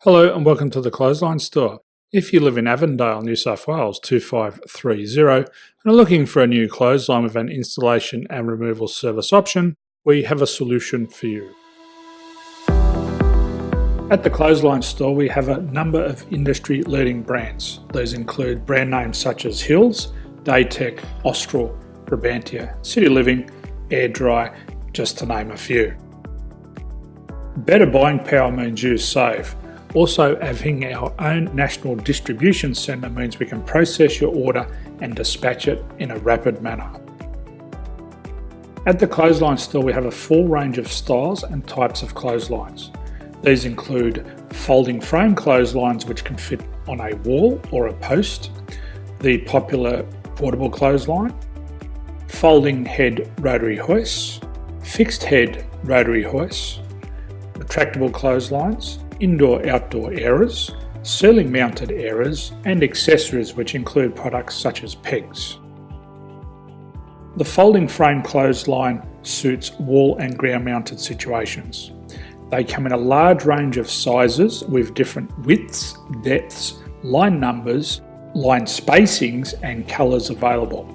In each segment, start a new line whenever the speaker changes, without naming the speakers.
Hello and welcome to the Clothesline Store. If you live in Avondale, New South Wales 2530 and are looking for a new clothesline with an installation and removal service option, we have a solution for you. At the Clothesline Store we have a number of industry-leading brands. These include brand names such as Hills, Daytech, Austral, Brabantia, City Living, Air Dry, just to name a few. Better buying power means you save. Also, having our own national distribution centre means we can process your order and dispatch it in a rapid manner. At the Clothesline Store we have a full range of styles and types of clotheslines. These include folding frame clotheslines which can fit on a wall or a post, the popular portable clothesline, folding head rotary hoists, fixed head rotary hoists, retractable clotheslines, indoor-outdoor airers, ceiling mounted airers and accessories which include products such as pegs. The folding frame clothesline suits wall and ground mounted situations. They come in a large range of sizes with different widths, depths, line numbers, line spacings and colours available.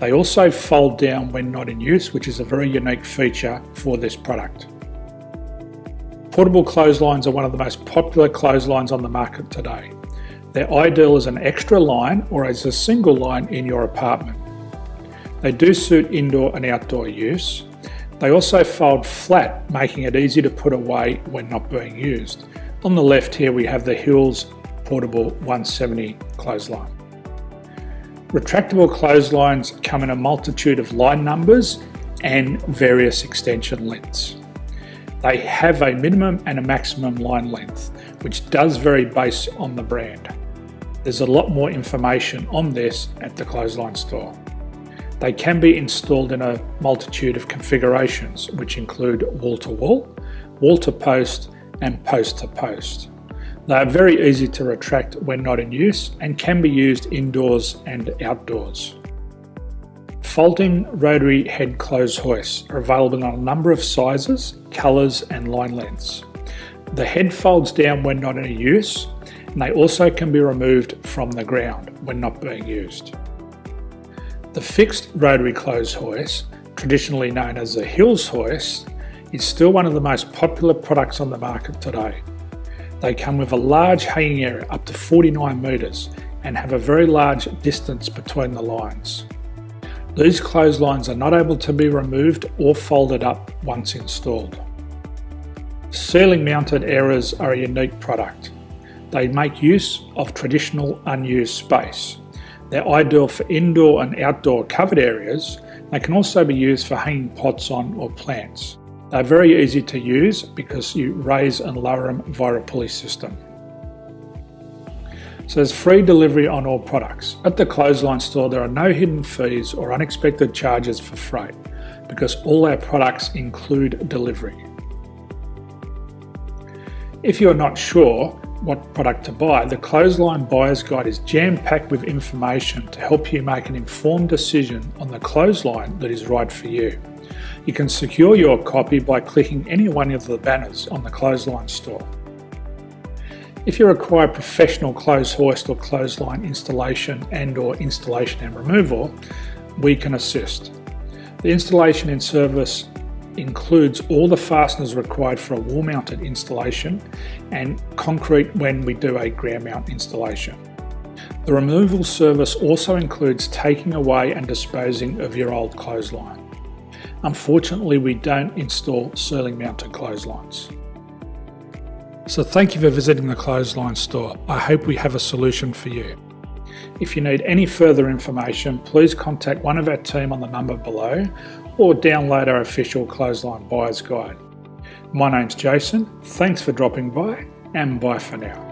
They also fold down when not in use, which is a very unique feature for this product. Portable clotheslines are one of the most popular clotheslines on the market today. They're ideal as an extra line or as a single line in your apartment. They do suit indoor and outdoor use. They also fold flat, making it easy to put away when not being used. On the left here we have the Hills Portable 170 clothesline. Retractable clotheslines come in a multitude of line numbers and various extension lengths. They have a minimum and a maximum line length, which does vary based on the brand. There's a lot more information on this at the Clothesline Store. They can be installed in a multitude of configurations, which include wall-to-wall, wall-to-post and post-to-post. They are very easy to retract when not in use and can be used indoors and outdoors. Folding rotary head clothes hoists are available in a number of sizes, colours and line lengths. The head folds down when not in use, and they also can be removed from the ground when not being used. The fixed rotary clothes hoist, traditionally known as the Hills hoist, is still one of the most popular products on the market today. They come with a large hanging area up to 49 metres and have a very large distance between the lines. These clotheslines are not able to be removed or folded up once installed. Ceiling mounted airers are a unique product. They make use of traditional unused space. They're ideal for indoor and outdoor covered areas. They can also be used for hanging pots on or plants. They're very easy to use because you raise and lower them via a pulley system. So there's free delivery on all products. At the Clothesline Store there are no hidden fees or unexpected charges for freight because all our products include delivery. If you're not sure what product to buy, the Clothesline Buyer's Guide is jam-packed with information to help you make an informed decision on the clothesline that is right for you. You can secure your copy by clicking any one of the banners on the Clothesline Store. If you require professional clothes hoist or clothesline installation and/or installation and removal, we can assist. The installation and service includes all the fasteners required for a wall-mounted installation and concrete when we do a ground mount installation. The removal service also includes taking away and disposing of your old clothesline. Unfortunately, we don't install ceiling mounted clotheslines. So thank you for visiting the Clothesline Store. I hope we have a solution for you. If you need any further information, please contact one of our team on the number below or download our official Clothesline Buyer's Guide. My name's Jason, thanks for dropping by and bye for now.